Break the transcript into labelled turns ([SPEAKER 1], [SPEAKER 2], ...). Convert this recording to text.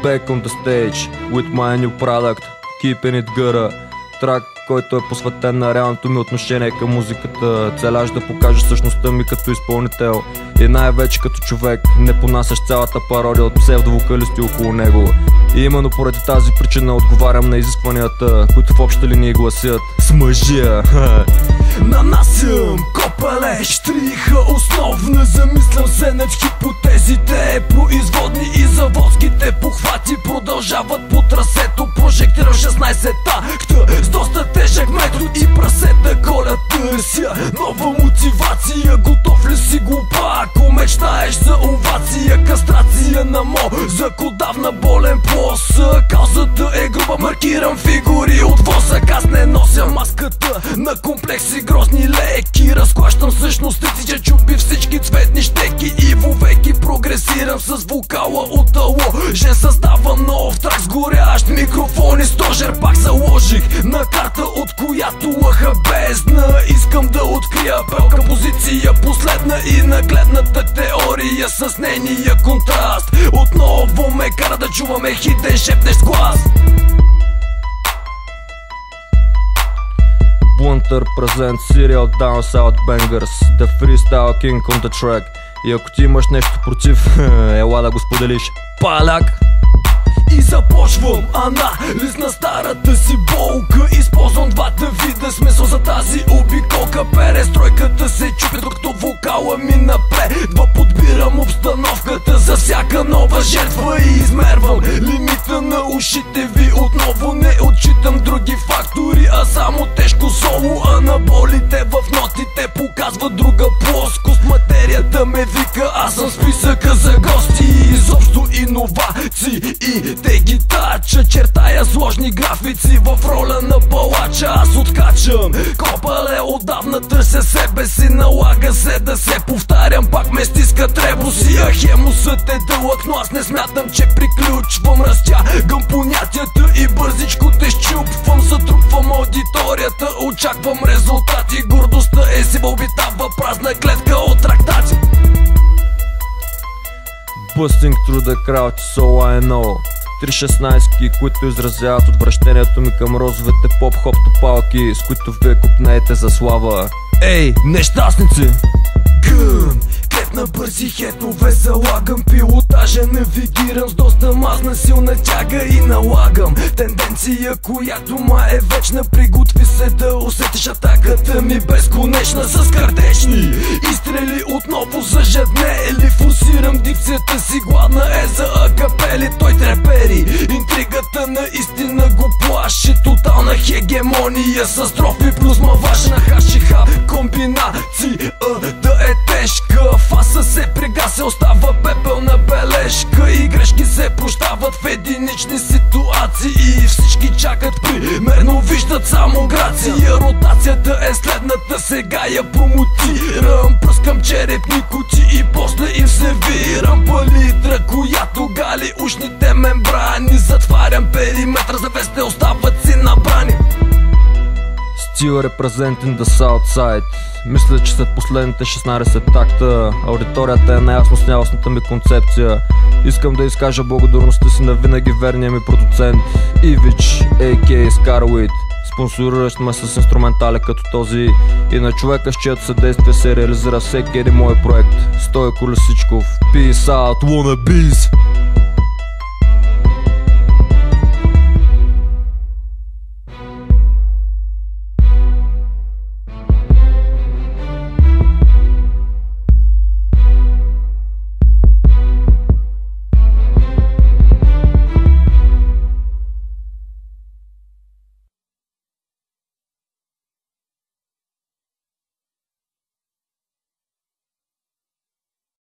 [SPEAKER 1] Back on the stage with my new product, Keeping it good. Трак, който е посветен на реалното ми отношение към музиката. Целяш да покажа същността ми като изпълнител и най-вече като човек, не понасяш цялата пародия от псевдовокалисти около него. И именно поради тази причина отговарям на изискванията, които в общи линии гласят: с мъжия.
[SPEAKER 2] Нанасям копале, штриха основна. Замислям се над хипотезите, производни и заводските похвати продължават по трасето. Прожектирам 16 такта с доста тежък метод и прасета коля търся нова мотивация. Готов ли си глупак, ако мечтаеш за овация? Кастрация на мозък, отдавна болен плосък. Каузата е груба, маркирам фигури от восък. Аз не нося маската на комплекси грозни леки. Разклащам същностите, че чупи всички цветни щеки и вовеки прогресирам с вокала от аложен. Създавам нов трак с горящ микрофон и стожер. Пак заложих на карта, от която лъха бездна. Искам да открия пелка позиция последна и нагледната теория с нейния контраст отново ме кара да чуваме хитен шепнеш глас.
[SPEAKER 1] Blunter present Serial Down South Bangers, The Freestyle King on the track. И ако ти имаш нещо против, ела да го споделиш. Паляк!
[SPEAKER 2] И започвам анализ на старата си болка. Използвам двата вида смисъл за тази обиколка. Перестройката се чупи, докато вокала ми напредва. Подбирам обстановката за всяка нова жертва и измервам лимита на ушите ви. Отново не отчитам други фактори, а само тежко соло. Анаболите в нотите показват друга плоскост. Материята ме вика, аз съм списъка за гости. Изобщо иновации и те ги тача. Чертая сложни графици в роля на палача. Аз откачам копале, отдавна търся себе си. Налага се да се повтарям, пак ме стискат ребуси. Хемусът е дълъг, но аз не смятам, че приключвам. Разтягам понятията и бързичко те щупвам. Затрупвам аудиторията, очаквам резултати. Гордостта е си обитава празна клетка от трактати.
[SPEAKER 1] Busting through the crowd, so I know. 316-ки, които изразяват отвращението ми към розовите поп-хоп топалки, с които вие купнеете за слава. Ей, нещастници!
[SPEAKER 2] Гън, клепна бързи хетове, залагам пилотажа, навигирам с доста мазна силна тяга и налагам тенденция, която ма е вечна. Приготви се да усетиш атаката ми безконечна. С картечни изстрели отново зажаднели. Форсирам дикцията си, гладна е за акапели. Той трепери, интригата наистина го плаши. Тотална хегемония с строфи плюс маваш на хашиха. Комбинация да е тежка. Фаса се пригася, остава пепелна бележка. И грешки се прощават в единични ситуации. И всички чакат примерно, виждат само грация. Ротацията е следната, сега я промотирам. Пръскам черепни кути и после им сервирам палитра, която гали ушните мембрани. Затварям периметър, завесте остават си набрани.
[SPEAKER 1] Still representing the South Side. Мисля, че след последните 16 такта аудиторията е наясно с нялостната ми концепция. Искам да изкажа благодарността си на винаги верния ми продуцент Ивич, a.k.a. Scarweed, спонсориращ ме с инструментали като този, и на човека, с чието съдействие се реализира всеки един мой проект, Стойко Лисичков. Peace out, wannabes!